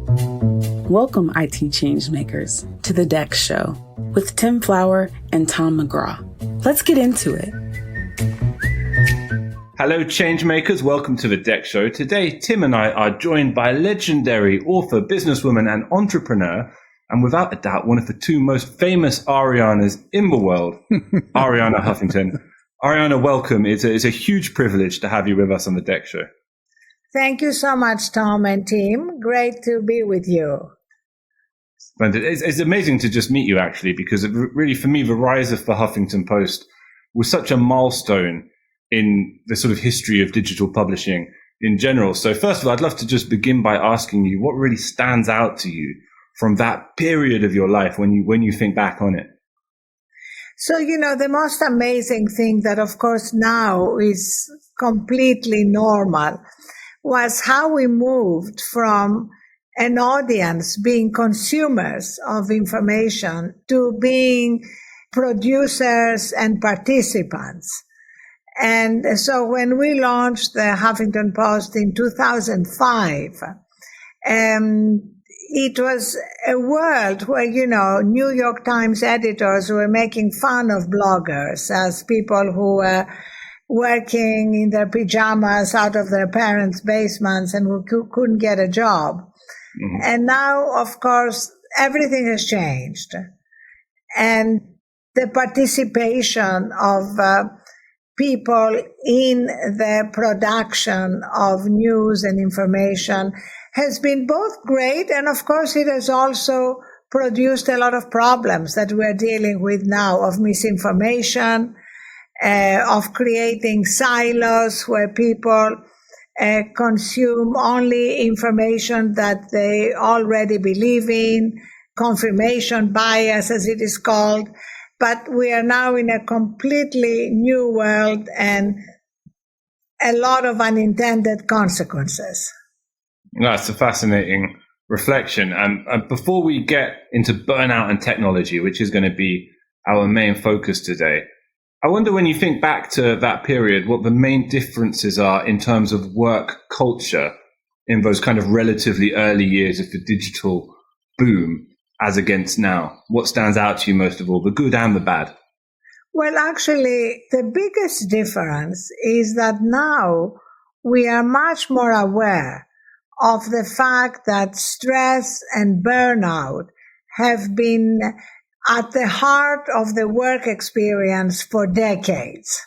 Welcome, IT changemakers, to the DEX Show with Tim Flower and Tom McGraw. Let's get into it. Hello, changemakers. Welcome to the DEX Show. Today, Tim and I are joined by legendary author, businesswoman, and entrepreneur, and without a doubt, one of the two most famous Ariannas in the world, Arianna Huffington. Arianna, welcome. It's a huge privilege to have you with us on the DEX Show. Thank you so much, Tom and team. Great to be with you. Splendid. It's amazing to just meet you, actually, because it really, for me, the rise of the Huffington Post was such a milestone in the sort of history of digital publishing in general. So first of all, I'd love to just begin by asking you what really stands out to you from that period of your life when you think back on it. So, the most amazing thing that, of course, now is completely normal was how we moved from an audience being consumers of information to being producers and participants. And so when we launched the Huffington Post in 2005, it was a world where, New York Times editors were making fun of bloggers as people who were working in their pajamas out of their parents' basements and who couldn't get a job. Mm-hmm. And now, of course, everything has changed. And the participation of people in the production of news and information has been both great, and of course it has also produced a lot of problems that we're dealing with now, of misinformation, of creating silos where people consume only information that they already believe in, confirmation bias as it is called. But we are now in a completely new world and a lot of unintended consequences. That's a fascinating reflection. And before we get into burnout and technology, which is going to be our main focus today, I wonder, when you think back to that period, what the main differences are in terms of work culture in those kind of relatively early years of the digital boom as against now. What stands out to you most of all, the good and the bad? Well, actually, the biggest difference is that now we are much more aware of the fact that stress and burnout have been at the heart of the work experience for decades.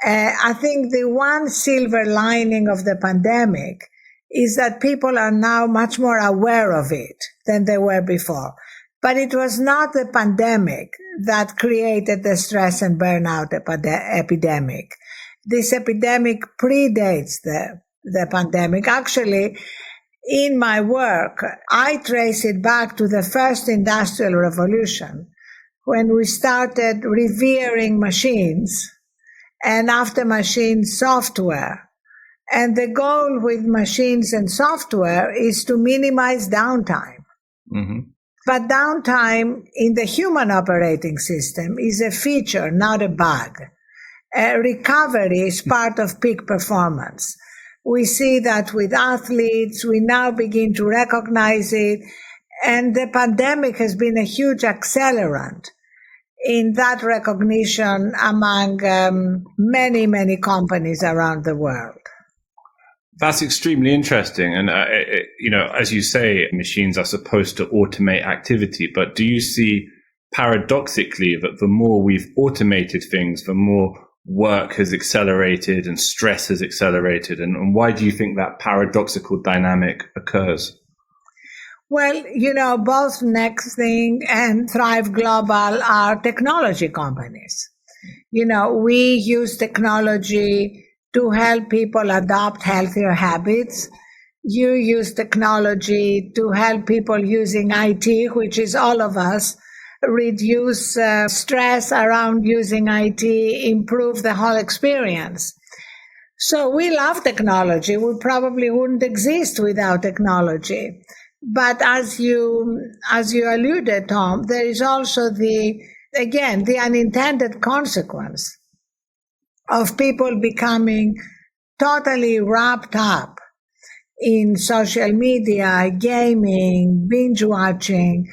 I think the one silver lining of the pandemic is that people are now much more aware of it than they were before. But it was not the pandemic that created the stress and burnout epidemic. This epidemic predates the pandemic. Actually, in my work, I trace it back to the first industrial revolution, when we started revering machines, and after machines, software. And the goal with machines and software is to minimize downtime. Mm-hmm. But downtime in the human operating system is a feature, not a bug. Recovery is part of peak performance. We see that with athletes. We now begin to recognize it. And the pandemic has been a huge accelerant in that recognition among many, many companies around the world. That's extremely interesting. And, as you say, machines are supposed to automate activity. But do you see paradoxically that the more we've automated things, the more work has accelerated and stress has accelerated? And why do you think that paradoxical dynamic occurs? Well, both Nexthing and Thrive Global are technology companies. We use technology to help people adopt healthier habits. You use technology to help people using IT, which is all of us, reduce stress around using IT, improve the whole experience. So we love technology. We probably wouldn't exist without technology. But as you alluded, Tom, there is also the unintended consequence of people becoming totally wrapped up in social media, gaming, binge watching,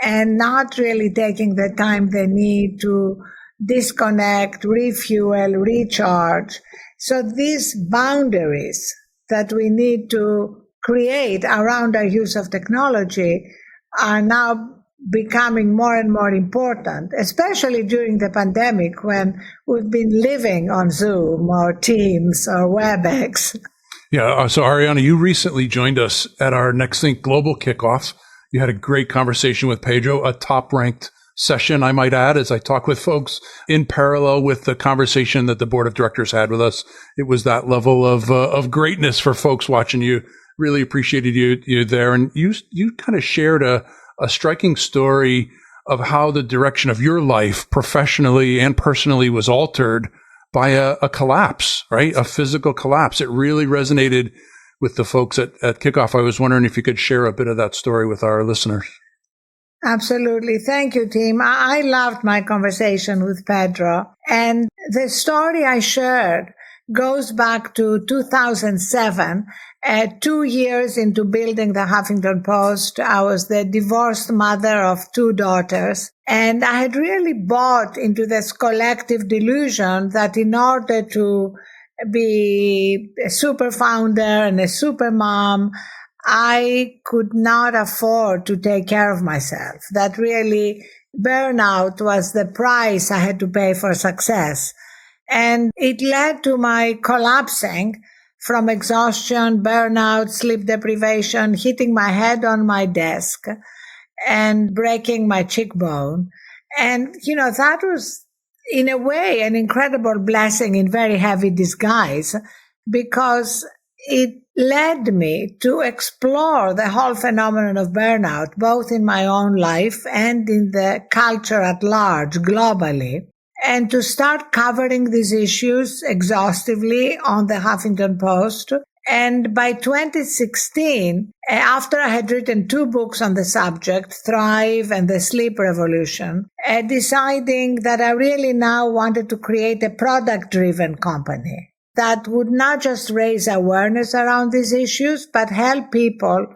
and not really taking the time they need to disconnect, refuel, recharge. So these boundaries that we need to create around our use of technology are now becoming more and more important, especially during the pandemic when we've been living on Zoom or Teams or WebEx. Yeah. So Arianna, you recently joined us at our Next Think Global kickoff. You had a great conversation with Pedro, a top-ranked session, I might add, as I talk with folks in parallel with the conversation that the board of directors had with us. It was that level of greatness for folks watching you. Really appreciated you there. And you kind of shared a striking story of how the direction of your life professionally and personally was altered by a collapse, right? A physical collapse. It really resonated with the folks at Kickoff. I was wondering if you could share a bit of that story with our listeners. Absolutely. Thank you, Tim. I loved my conversation with Pedro. And the story I shared goes back to 2007, 2 years into building the Huffington Post. I was the divorced mother of 2 daughters. And I had really bought into this collective delusion that in order to be a super founder and a super mom, I could not afford to take care of myself. That really burnout was the price I had to pay for success. And it led to my collapsing from exhaustion, burnout, sleep deprivation, hitting my head on my desk and breaking my cheekbone. And, that was in a way an incredible blessing in very heavy disguise, because it led me to explore the whole phenomenon of burnout, both in my own life and in the culture at large, globally, and to start covering these issues exhaustively on the Huffington Post. And by 2016, after I had written 2 books on the subject, Thrive and The Sleep Revolution, deciding that I really now wanted to create a product-driven company that would not just raise awareness around these issues, but help people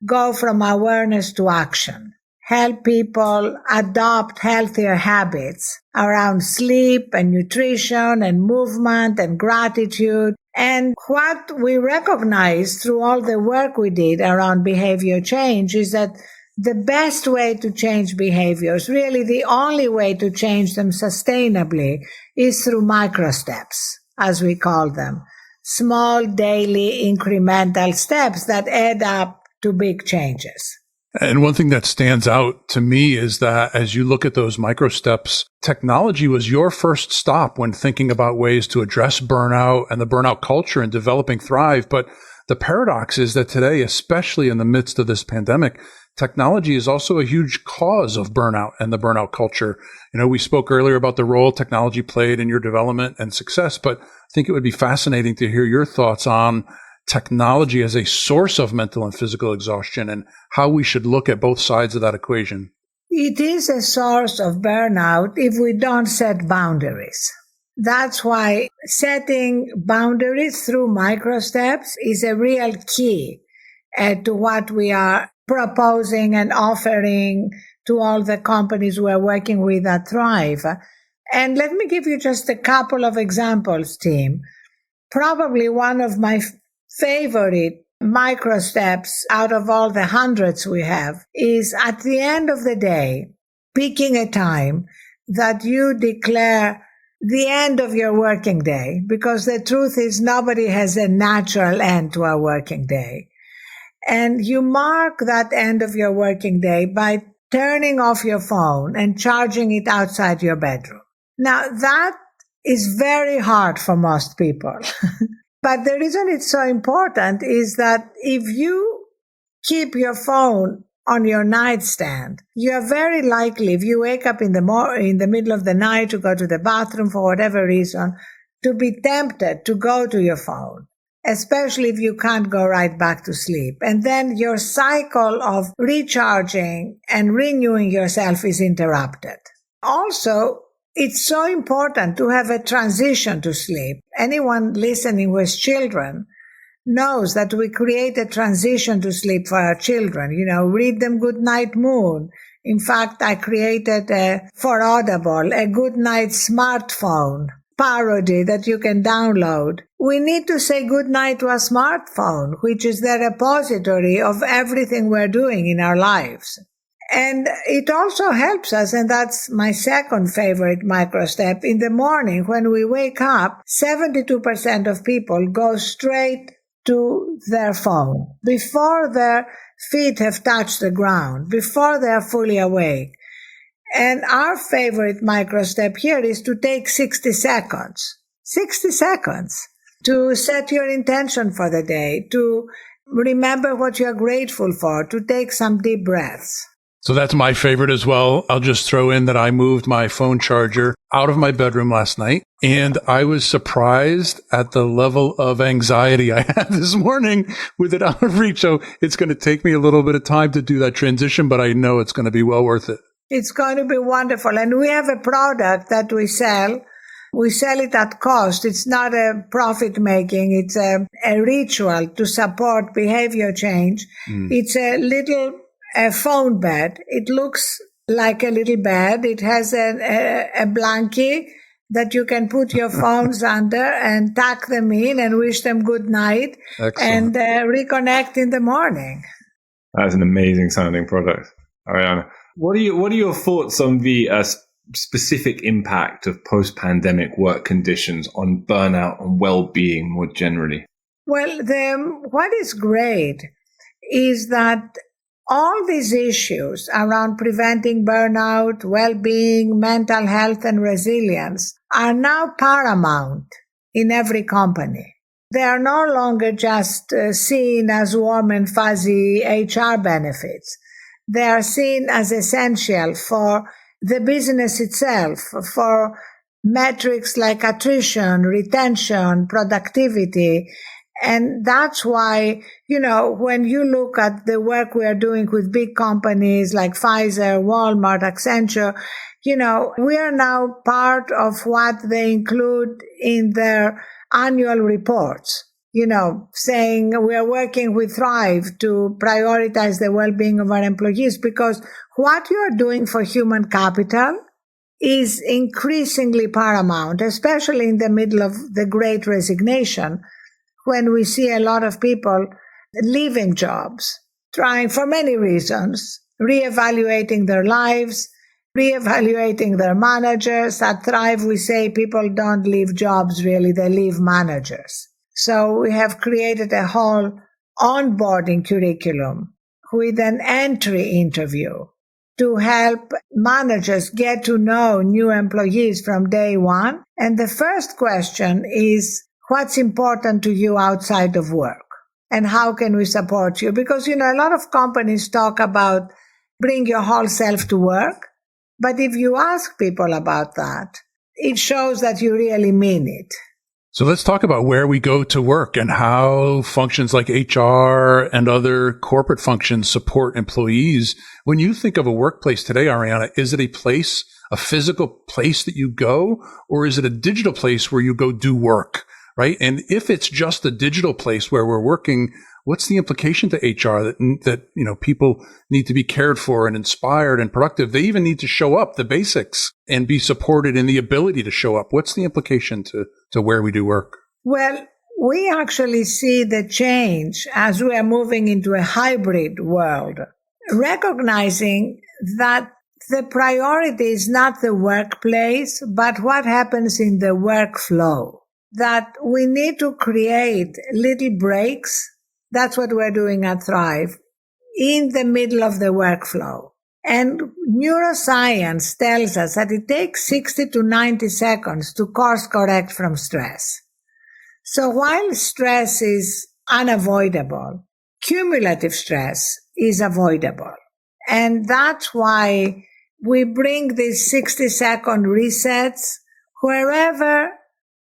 go from awareness to action. Help people adopt healthier habits around sleep and nutrition and movement and gratitude. And what we recognize through all the work we did around behavior change is that the best way to change behaviors, really the only way to change them sustainably, is through micro steps, as we call them. Small, daily, incremental steps that add up to big changes. And one thing that stands out to me is that as you look at those micro steps, technology was your first stop when thinking about ways to address burnout and the burnout culture and developing Thrive. But the paradox is that today, especially in the midst of this pandemic, technology is also a huge cause of burnout and the burnout culture. We spoke earlier about the role technology played in your development and success, but I think it would be fascinating to hear your thoughts on technology as a source of mental and physical exhaustion and how we should look at both sides of that equation. It is a source of burnout if we don't set boundaries. That's why setting boundaries through micro steps is a real key to what we are proposing and offering to all the companies we're working with at Thrive. And let me give you just a couple of examples, Tim. Probably one of my favorite micro steps out of all the hundreds we have is at the end of the day, picking a time that you declare the end of your working day, because the truth is nobody has a natural end to our working day. And you mark that end of your working day by turning off your phone and charging it outside your bedroom. Now, that is very hard for most people. But the reason it's so important is that if you keep your phone on your nightstand, you are very likely, if you wake up in the middle of the night to go to the bathroom for whatever reason, to be tempted to go to your phone, especially if you can't go right back to sleep. And then your cycle of recharging and renewing yourself is interrupted. Also, it's so important to have a transition to sleep. Anyone listening with children knows that we create a transition to sleep for our children. Read them Good Night Moon. In fact, I created for Audible a Good Night smartphone parody that you can download. We need to say good night to a smartphone, which is the repository of everything we're doing in our lives. And it also helps us, and that's my second favorite micro step. In the morning, when we wake up, 72% of people go straight to their phone before their feet have touched the ground, before they are fully awake. And our favorite micro step here is to take 60 seconds to set your intention for the day, to remember what you're grateful for, to take some deep breaths. So that's my favorite as well. I'll just throw in that I moved my phone charger out of my bedroom last night, and I was surprised at the level of anxiety I had this morning with it out of reach. So it's going to take me a little bit of time to do that transition, but I know it's going to be well worth it. It's going to be wonderful. And we have a product that we sell. We sell it at cost. It's not a profit making. It's a ritual to support behavior change. It's a little phone bed. It looks like a little bed. It has a blankie that you can put your phones under and tuck them in and wish them good night. Excellent. And reconnect in the morning. That's an amazing sounding product, Arianna. What are your thoughts on the specific impact of post-pandemic work conditions on burnout and well-being more generally? Well, what is great is that all these issues around preventing burnout, well-being, mental health, and resilience are now paramount in every company. They are no longer just seen as warm and fuzzy HR benefits. They are seen as essential for the business itself, for metrics like attrition, retention, productivity. And that's why, when you look at the work we are doing with big companies like Pfizer, Walmart, Accenture, we are now part of what they include in their annual reports. Saying we are working with Thrive to prioritize the well-being of our employees, because what you are doing for human capital is increasingly paramount, especially in the middle of the Great Resignation, when we see a lot of people leaving jobs, trying for many reasons, reevaluating their lives, reevaluating their managers. At Thrive, we say people don't leave jobs really, they leave managers. So we have created a whole onboarding curriculum with an entry interview to help managers get to know new employees from day one. And the first question is, what's important to you outside of work? And how can we support you? Because, a lot of companies talk about bring your whole self to work. But if you ask people about that, it shows that you really mean it. So let's talk about where we go to work and how functions like HR and other corporate functions support employees. When you think of a workplace today, Arianna, is it a physical place that you go, or is it a digital place where you go do work, right? And if it's just a digital place where we're working, what's the implication to HR that people need to be cared for and inspired and productive? They even need to show up, the basics, and be supported in the ability to show up. What's the implication to where we do work? Well, we actually see the change as we are moving into a hybrid world, recognizing that the priority is not the workplace, but what happens in the workflow, that we need to create little breaks. That's what we're doing at Thrive, in the middle of the workflow. And neuroscience tells us that it takes 60 to 90 seconds to course correct from stress. So while stress is unavoidable, cumulative stress is avoidable. And that's why we bring these 60-second resets wherever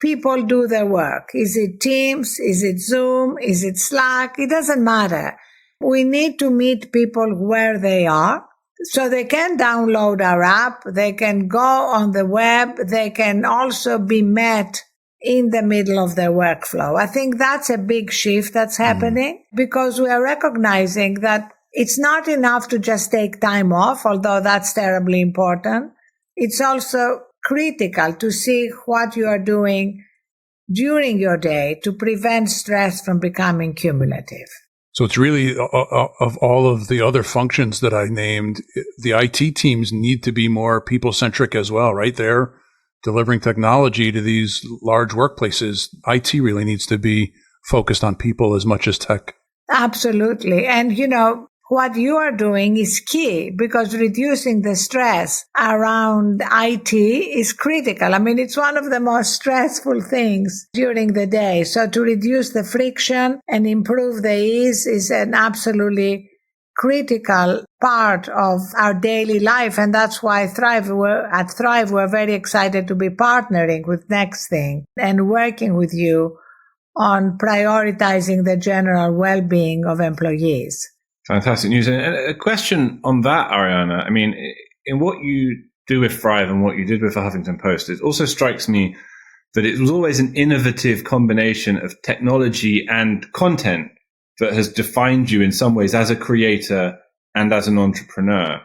people do their work. Is it Teams? Is it Zoom? Is it Slack? It doesn't matter. We need to meet people where they are. So they can download our app, they can go on the web, they can also be met in the middle of their workflow. I think that's a big shift that's happening because we are recognizing that it's not enough to just take time off, although that's terribly important. It's also critical to see what you are doing during your day to prevent stress from becoming cumulative. So it's really, of all of the other functions that I named, the IT teams need to be more people-centric as well, right? They're delivering technology to these large workplaces. IT really needs to be focused on people as much as tech. Absolutely. And, what you are doing is key because reducing the stress around IT is critical. I mean, it's one of the most stressful things during the day. So to reduce the friction and improve the ease is an absolutely critical part of our daily life. And that's why at Thrive, we're very excited to be partnering with Next Thing and working with you on prioritizing the general well-being of employees. Fantastic news. And a question on that, Arianna. I mean, in what you do with Thrive and what you did with the Huffington Post, it also strikes me that it was always an innovative combination of technology and content that has defined you in some ways as a creator and as an entrepreneur.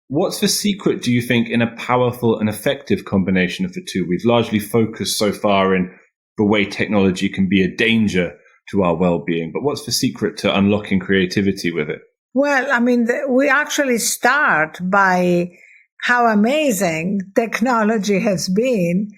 What's the secret, do you think, in a powerful and effective combination of the two? We've largely focused so far in the way technology can be a danger to our well-being, but what's the secret to unlocking creativity with it? Well, I mean, we actually start by how amazing technology has been,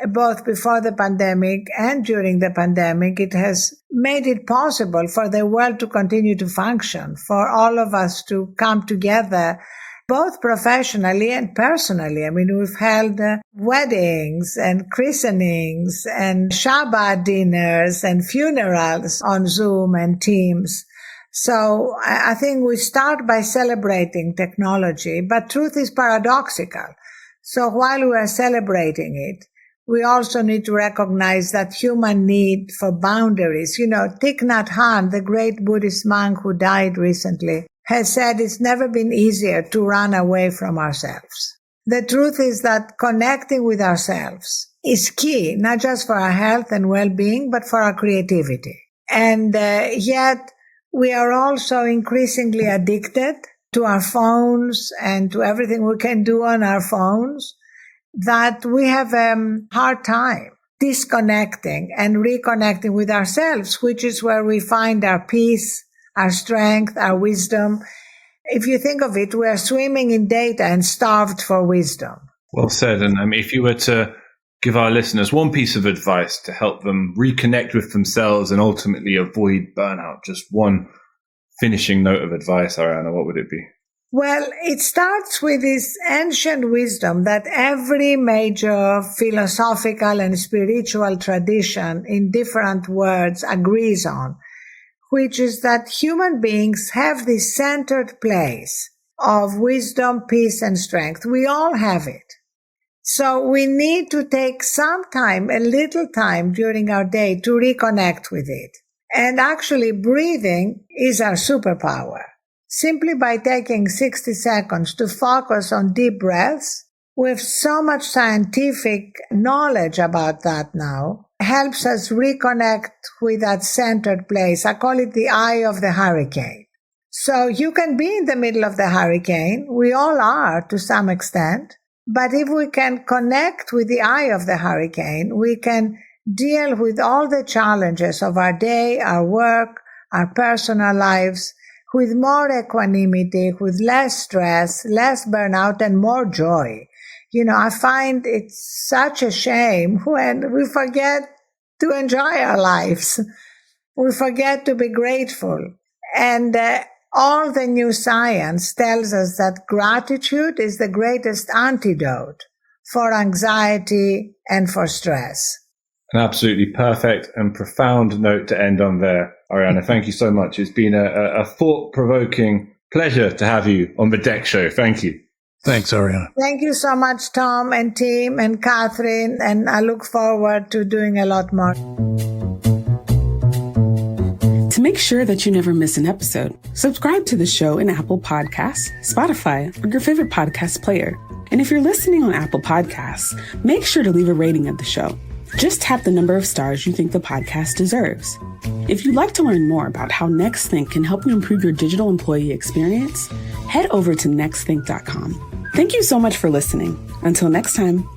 both before the pandemic and during the pandemic. It has made it possible for the world to continue to function, for all of us to come together, both professionally and personally. I mean, we've held weddings and christenings and Shabbat dinners and funerals on Zoom and Teams. So I think we start by celebrating technology, but truth is paradoxical. So while we are celebrating it, we also need to recognize that human need for boundaries. Thich Nhat Hanh, the great Buddhist monk who died recently, has said it's never been easier to run away from ourselves. The truth is that connecting with ourselves is key, not just for our health and well-being, but for our creativity. And yet, we are also increasingly addicted to our phones and to everything we can do on our phones, that we have a hard time disconnecting and reconnecting with ourselves, which is where we find our peace, our strength, our wisdom. If you think of it, we are swimming in data and starved for wisdom. Well said. And if you were to give our listeners one piece of advice to help them reconnect with themselves and ultimately avoid burnout, just one finishing note of advice, Arianna, what would it be? Well, it starts with this ancient wisdom that every major philosophical and spiritual tradition in different words agrees on, which is that human beings have this centered place of wisdom, peace, and strength. We all have it. So we need to take some time, a little time during our day to reconnect with it. And actually breathing is our superpower. Simply by taking 60 seconds to focus on deep breaths, with so much scientific knowledge about that now, helps us reconnect with that centered place. I call it the eye of the hurricane. So you can be in the middle of the hurricane. We all are to some extent. But if we can connect with the eye of the hurricane, we can deal with all the challenges of our day, our work, our personal lives, with more equanimity, with less stress, less burnout, and more joy. I find it's such a shame when we forget to enjoy our lives. We forget to be grateful. And all the new science tells us that gratitude is the greatest antidote for anxiety and for stress. An absolutely perfect and profound note to end on there, Arianna. Thank you so much. It's been a thought-provoking pleasure to have you on the DEX show. Thank you. Thanks, Arianna. Thank you so much, Tom and team and Catherine, and I look forward to doing a lot more. To make sure that you never miss an episode, subscribe to the show in Apple Podcasts, Spotify, or your favorite podcast player. And if you're listening on Apple Podcasts, make sure to leave a rating of the show. Just tap the number of stars you think the podcast deserves. If you'd like to learn more about how NextThink can help you improve your digital employee experience, head over to nextthink.com. Thank you so much for listening. Until next time.